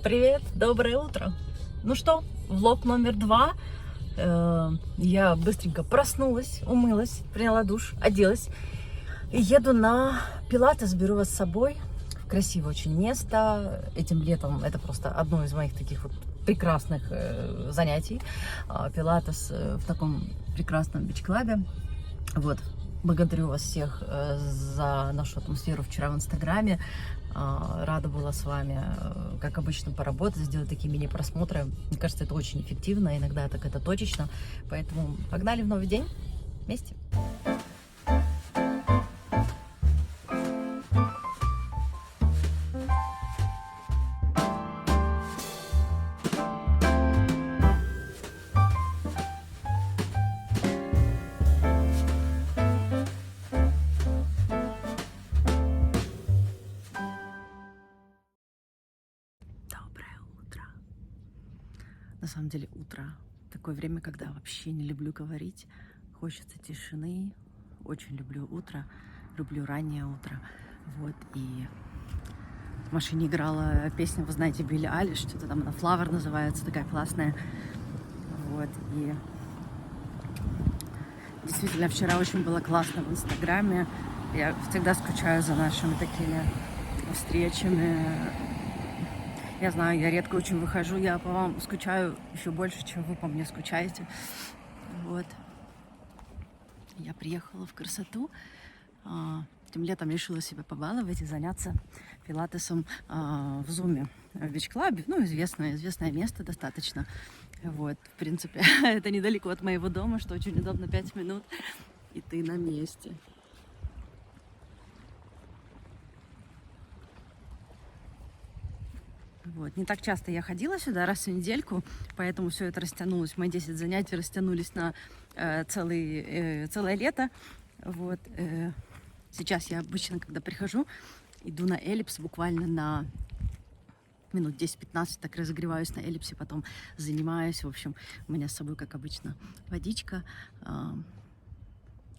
Привет, доброе утро. Ну что, влог номер 2. Я быстренько проснулась, умылась, приняла душ, оделась. И еду на пилатес, беру вас с собой. Красивое очень место. Этим летом это просто одно из моих таких вот прекрасных занятий. Пилатес в таком прекрасном бич-клабе. Вот. Благодарю вас всех за нашу атмосферу вчера в Инстаграме. Рада была с вами, как обычно, поработать, сделать такие мини-просмотры. Мне кажется, это очень эффективно, иногда так это точечно. Поэтому погнали в новый день вместе. На самом деле утро такое время, когда вообще не люблю говорить, хочется тишины, очень люблю утро, люблю раннее утро, вот, и в машине играла песня, вы знаете, Билли Айлиш, что-то там она Flower называется, такая классная, вот, и действительно вчера очень было классно в Инстаграме, я всегда скучаю за нашими такими встречами. Я знаю, я редко очень выхожу, я по вам скучаю еще больше, чем вы по мне скучаете. Вот. Я приехала в красоту. Этим летом решила себя побаловать и заняться пилатесом в Зуме, в бич-клабе. Ну, известное место достаточно. Вот, в принципе, это недалеко от моего дома, что очень удобно, 5 минут, и ты на месте. Вот. Не так часто я ходила сюда, раз в недельку, поэтому все это растянулось. Мои 10 занятий растянулись на целое лето. Вот. Сейчас я обычно, когда прихожу, иду на эллипс буквально на минут 10-15, так разогреваюсь на эллипсе, потом занимаюсь. В общем, у меня с собой, как обычно, водичка.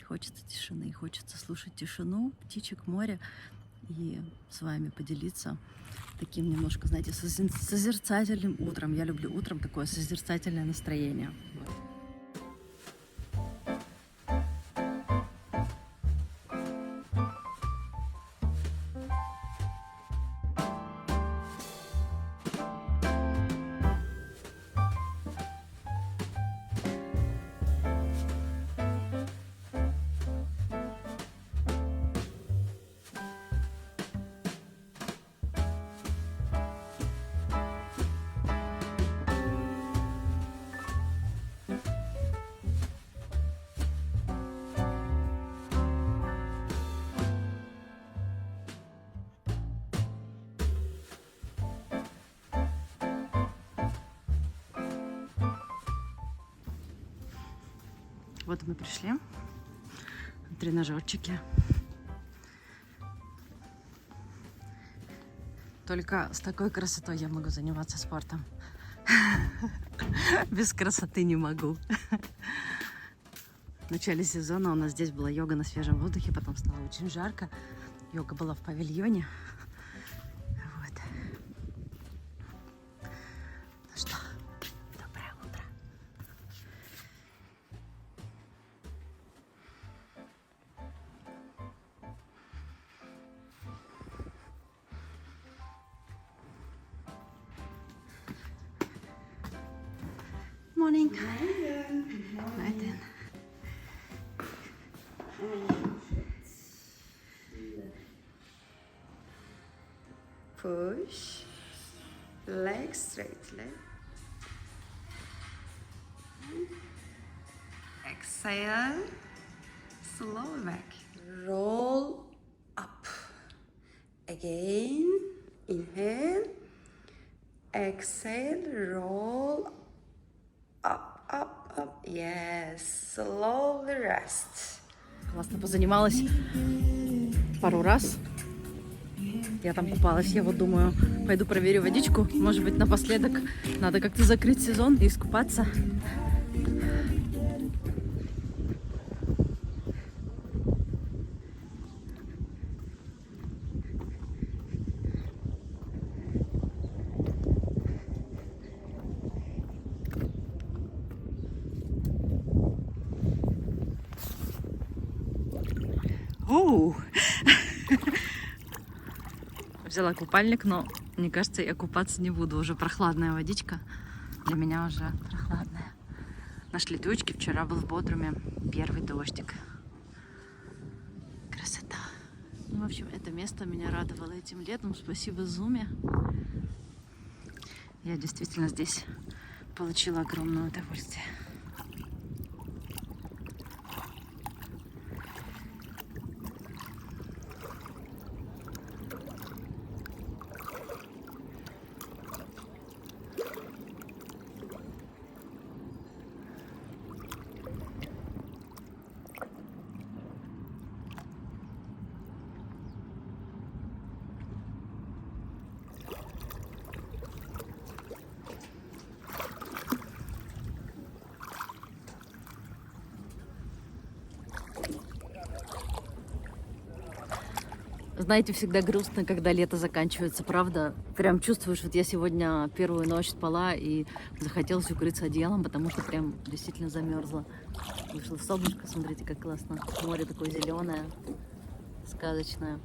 Хочется тишины, хочется слушать тишину, птичек, море и с вами поделиться таким немножко, знаете, созерцательным утром. Я люблю утром такое созерцательное настроение. Вот мы пришли на тренажерчики. Только с такой красотой я могу заниматься спортом. Без красоты не могу. В начале сезона у нас здесь была йога на свежем воздухе, потом стало очень жарко. Йога была в павильоне. Вот. Ну что, доброе утро. Morning. Night then. Push. Leg straight. Leg. Exhale. Slow back. Roll up. Again. Inhale. Exhale. Roll up. Yes. Slowly rest. Классно позанималась пару раз. Я там попалась. Я вот думаю, пойду проверю водичку. Может быть, напоследок надо как-то закрыть сезон и искупаться. Фу. Взяла купальник, но мне кажется, я купаться не буду. Уже прохладная водичка. Для меня уже прохладная. Нашли тучки. Вчера был в Бодруме первый дождик. Красота. Ну, в общем, это место меня радовало этим летом. Спасибо Зуме. Я действительно здесь получила огромное удовольствие. Знаете, всегда грустно, когда лето заканчивается, правда? Прям чувствуешь, вот я сегодня первую ночь спала и захотелось укрыться одеялом, потому что прям действительно замерзла. Вышло солнышко, смотрите, как классно. Море такое зеленое, сказочное.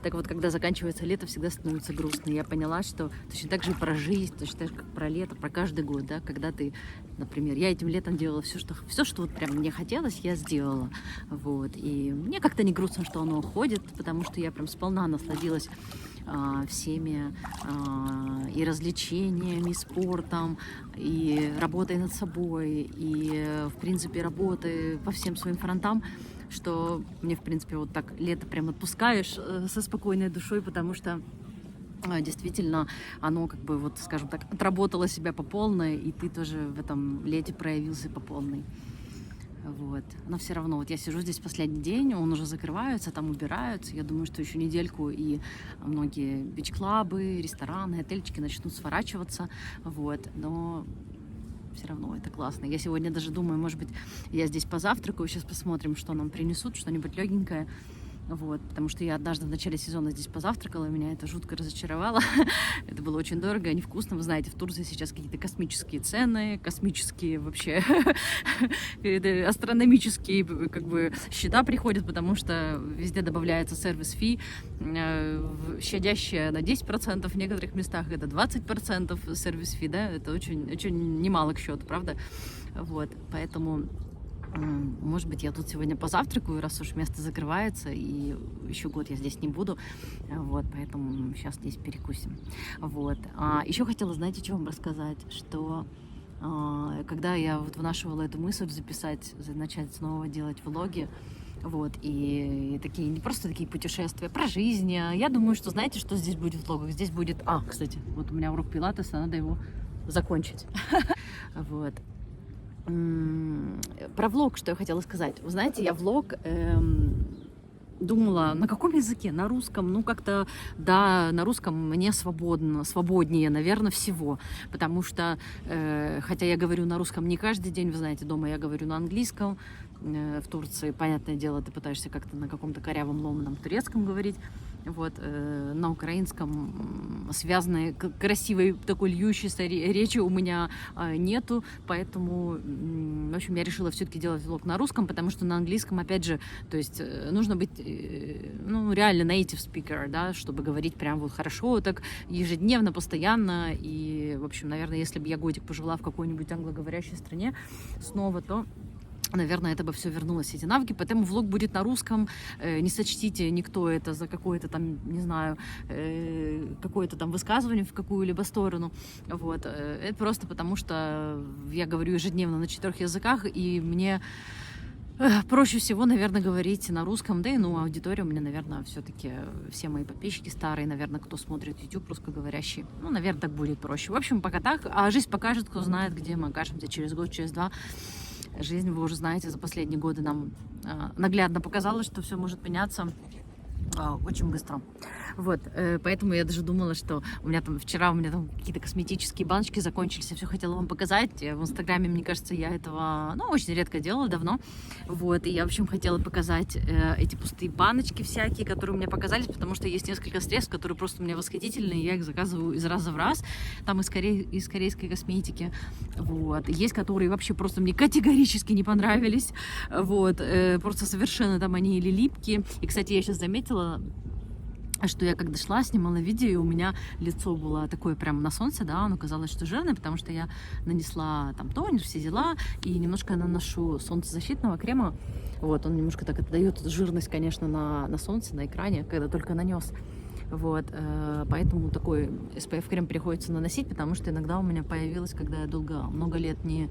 Так вот, когда заканчивается лето, всегда становится грустно. Я поняла, что точно так же и про жизнь, точно так же, как про лето, про каждый год, да, когда ты, например, я этим летом делала все, что вот прям мне хотелось, я сделала, вот, и мне как-то не грустно, что оно уходит, потому что я прям сполна насладилась всеми и развлечениями, и спортом, и работой над собой, и, в принципе, работой по всем своим фронтам, что мне, в принципе, вот так лето прям отпускаешь со спокойной душой, потому что действительно оно как бы, вот, скажем так, отработало себя по полной, и ты тоже в этом лете проявился по полной. Вот. Но все равно, вот я сижу здесь последний день, он уже закрывается, там убираются. Я думаю, что еще недельку и многие бич-клабы, рестораны, отельчики начнут сворачиваться. Вот. Но все равно это классно. Я сегодня даже думаю, может быть, я здесь позавтракаю, сейчас посмотрим, что нам принесут, что-нибудь легенькое. Вот, потому что я однажды в начале сезона здесь позавтракала, и меня это жутко разочаровало. Это было очень дорого и невкусно. Вы знаете, в Турции сейчас какие-то космические цены, космические вообще астрономические как бы счета приходят, потому что везде добавляется сервис-фи, щадящая на 10%, в некоторых местах это 20% сервис-фи, да, это очень, очень немало к счету, правда? Вот, поэтому... Может быть, я тут сегодня позавтракаю, раз уж место закрывается, и еще год я здесь не буду, вот, поэтому сейчас здесь перекусим. Вот. Еще хотела, знаете, что вам рассказать, что когда я вот вынашивала эту мысль записать, начать снова делать влоги, вот, и такие, не просто такие путешествия, про жизнь, я думаю, что знаете, что здесь будет в влогах? Здесь будет, кстати, вот у меня урок пилатеса, надо его закончить, вот. Про влог, что я хотела сказать. Вы знаете, я влог думала, на каком языке? На русском. Ну, как-то, да, на русском мне свободнее, наверное, всего. Потому что, хотя я говорю на русском не каждый день, вы знаете, дома я говорю на английском. В Турции, понятное дело, ты пытаешься как-то на каком-то корявом, ломаном турецком говорить. Вот, на украинском связанной, красивой, такой льющейся речи у меня нету, поэтому, в общем, я решила все-таки делать влог на русском, потому что на английском, опять же, то есть нужно быть, ну, реально native speaker, да, чтобы говорить прям вот хорошо, так ежедневно, постоянно, и, в общем, наверное, если бы я годик пожила в какой-нибудь англоговорящей стране снова, то наверное, это бы все вернулось, эти навыки, поэтому влог будет на русском, не сочтите никто это за какое-то там, не знаю, какое-то там высказывание в какую-либо сторону, вот, это просто потому, что я говорю ежедневно на 4 языках, и мне проще всего, наверное, говорить на русском, да и, ну, аудитория у меня, наверное, все-таки все мои подписчики старые, наверное, кто смотрит YouTube русскоговорящий, ну, наверное, так будет проще. В общем, пока так, а жизнь покажет, кто знает, где мы окажемся через год, через два. Жизнь, вы уже знаете, за последние годы нам наглядно показала, что все может меняться. очень быстро. Вот, поэтому я даже думала, что у меня там какие-то косметические баночки закончились, я все хотела вам показать. В Инстаграме, мне кажется, я этого, очень редко делала, давно. Вот, и я, в общем, хотела показать эти пустые баночки всякие, которые мне показались, потому что есть несколько средств, которые просто у меня восхитительные, я их заказываю из раза в раз, там из корейской косметики. Вот, есть, которые вообще просто мне категорически не понравились, вот, просто совершенно там они или липкие. И, кстати, я сейчас заметила, что я когда шла, снимала видео, и у меня лицо было такое прям на солнце, да, оно казалось, что жирное, потому что я нанесла там тонер, все дела, и немножко наношу солнцезащитного крема, вот, он немножко так дает жирность, конечно, на солнце, на экране, когда только нанес. Вот, поэтому такой SPF-крем приходится наносить, потому что иногда у меня появилось, когда я много лет не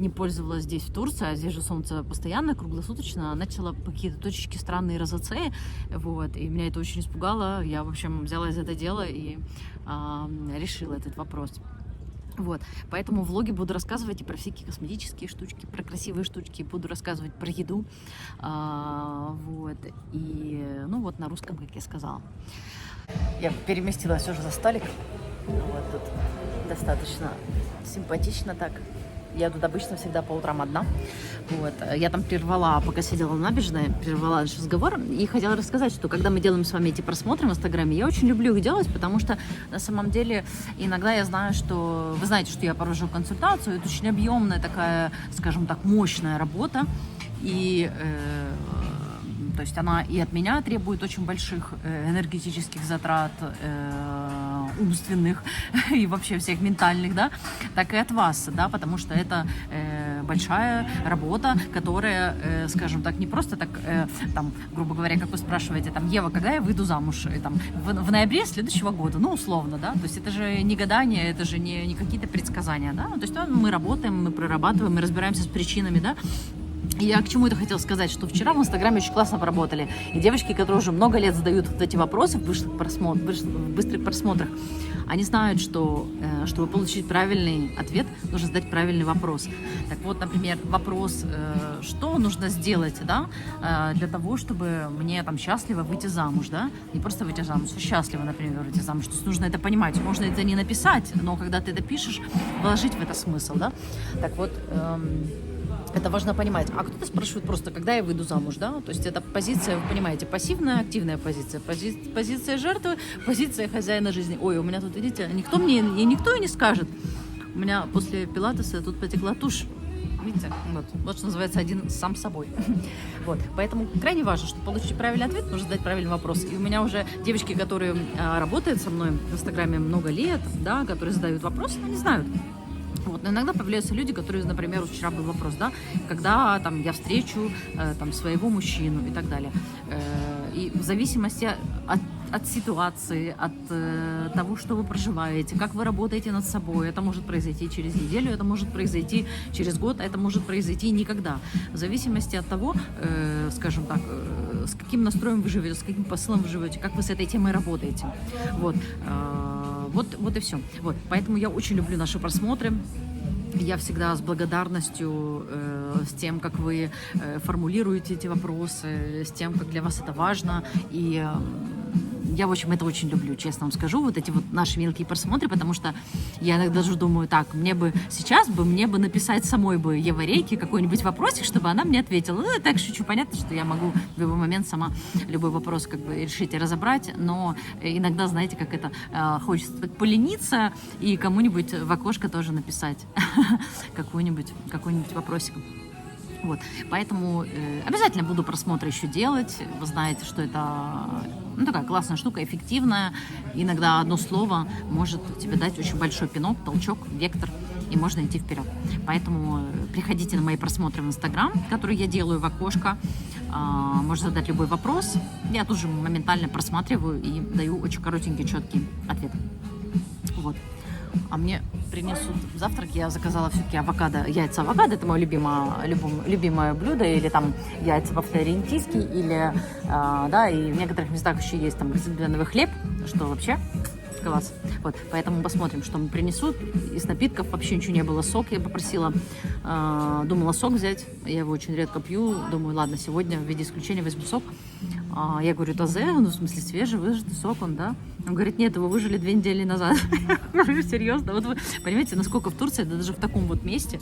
пользовалась здесь, в Турции, а здесь же солнце постоянно, круглосуточно, начала какие-то точечки странные розоцеи, вот, и меня это очень испугало. Я, в общем, взялась за это дело и решила этот вопрос. Вот, поэтому в влоге буду рассказывать и про всякие косметические штучки, про красивые штучки, буду рассказывать про еду, вот, и, вот на русском, как я сказала. Я переместилась уже за столик, вот тут достаточно симпатично так. Я тут обычно всегда по утрам одна. Вот. Я там прервала, пока сидела на набережной, прервала наш разговор и хотела рассказать, что когда мы делаем с вами эти просмотры в Инстаграме, я очень люблю их делать, потому что на самом деле иногда я знаю, что... Вы знаете, что я провожу консультацию, это очень объемная такая, скажем так, мощная работа. И... то есть она и от меня требует очень больших энергетических затрат, умственных и вообще всех ментальных, да, так и от вас, да, потому что это большая работа, которая, скажем так, не просто так, там, грубо говоря, как вы спрашиваете, там, Ева, когда я выйду замуж, и, там, в ноябре следующего года, условно, да, то есть это же не гадание, это же не какие-то предсказания, да, то есть мы работаем, мы прорабатываем, мы разбираемся с причинами, да. И я к чему это хотела сказать, что вчера в Инстаграме очень классно поработали. И девочки, которые уже много лет задают вот эти вопросы в быстрых просмотрах, они знают, что чтобы получить правильный ответ, нужно задать правильный вопрос. Так вот, например, вопрос, что нужно сделать, да, для того, чтобы мне там счастливо выйти замуж, да, не просто выйти замуж, а счастливо, например, выйти замуж. То есть нужно это понимать, можно это не написать, но когда ты это пишешь, вложить в это смысл, да. Так вот, это важно понимать. А кто-то спрашивает просто, когда я выйду замуж, да? То есть это позиция, вы понимаете, пассивная, активная позиция. Позиция жертвы, позиция хозяина жизни. Ой, у меня тут, видите, никто и не скажет. У меня после пилатеса тут потекла тушь. Видите? Вот что называется один сам собой. Вот. Поэтому крайне важно, чтобы получить правильный ответ, нужно задать правильный вопрос. И у меня уже девочки, которые работают со мной в Инстаграме много лет, да, которые задают вопросы, но не знают. Вот. Но иногда появляются люди, которые, например, вот вчера был вопрос, да, когда там я встречу там своего мужчину и так далее. И в зависимости от ситуации, от того, что вы проживаете, как вы работаете над собой, это может произойти через неделю, это может произойти через год, а это может произойти никогда. В зависимости от того, скажем так, с каким настроем вы живете, с каким посылом вы живете, как вы с этой темой работаете. Вот. Вот и все. Вот. Поэтому я очень люблю наши просмотры. Я всегда с благодарностью, с тем, как вы формулируете эти вопросы, с тем, как для вас это важно. И я, в общем, это очень люблю, честно вам скажу, вот эти вот наши мелкие просмотры, потому что я иногда даже думаю, так, мне бы написать самой бы Еве Рейки какой-нибудь вопросик, чтобы она мне ответила. Ну, я так шучу, понятно, что я могу в любой момент сама любой вопрос как бы решить и разобрать, но иногда, знаете, как это, хочется так полениться и кому-нибудь в окошко тоже написать какой-нибудь вопросик. Вот. Поэтому обязательно буду просмотры еще делать. Вы знаете, что это такая классная штука, эффективная. Иногда одно слово может тебе дать очень большой пинок, толчок, вектор, и можно идти вперед. Поэтому приходите на мои просмотры в Инстаграм, которые я делаю в окошко. Можно задать любой вопрос. Я тут же моментально просматриваю и даю очень коротенький, четкий ответ. Вот. А мне принесут завтрак, я заказала все-таки яйца авокадо, это мое любимое блюдо, или там яйца по-флорентийски, или, да, и в некоторых местах еще есть там глицинбеновый хлеб, что вообще класс. Вот, поэтому посмотрим, что мне принесут. Из напитков вообще ничего не было, сок я попросила, думала сок взять, я его очень редко пью, думаю, ладно, сегодня в виде исключения возьму сок, Я говорю, тазе, ну, в смысле, свежий, выжатый сок он, да? Он говорит, нет, его выжили 2 недели назад. Я говорю, серьезно? Вот вы понимаете, насколько в Турции, да даже в таком вот месте,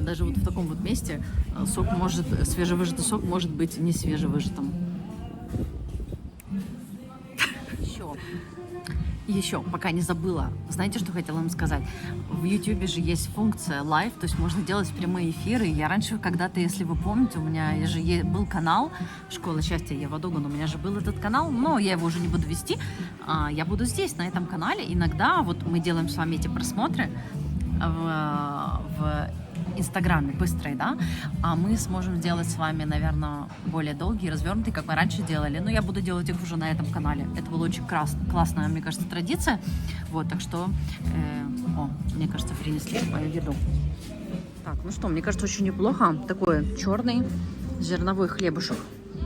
даже вот в таком вот месте сок может, свежевыжатый сок может быть не свежевыжатым. Еще, пока не забыла, знаете, что хотела вам сказать? В YouTube же есть функция Live, то есть можно делать прямые эфиры. Я раньше когда-то, если вы помните, у меня же был канал «Школа счастья Ева Доган», у меня же был этот канал, но я его уже не буду вести. Я буду здесь, на этом канале. Иногда вот мы делаем с вами эти просмотры в Инстаграме быстрые, да, а мы сможем сделать с вами, наверное, более долгие, развернутые, как мы раньше делали. Но я буду делать их уже на этом канале. Это была очень классная, мне кажется, традиция. Вот, так что, мне кажется, принесли мою еду. Так, ну что, мне кажется, очень неплохо. Такой черный зерновой хлебушек.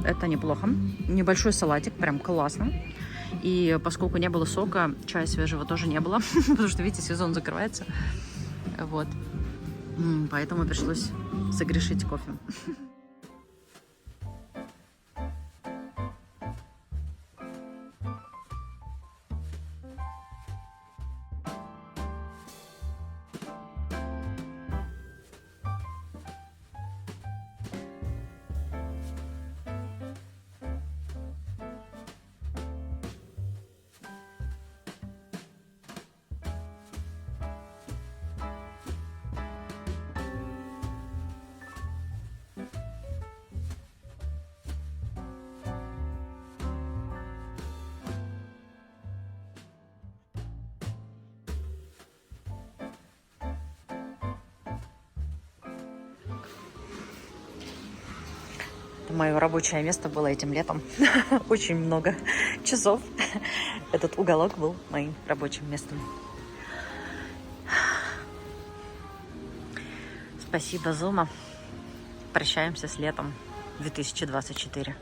Это неплохо. Небольшой салатик, прям классно. И поскольку не было сока, чая свежего тоже не было, потому что, видите, сезон закрывается. Вот. Поэтому пришлось согрешить кофе. Мое рабочее место было этим летом. Очень много часов. Этот уголок был моим рабочим местом. Спасибо, Зума. Прощаемся с летом 2024.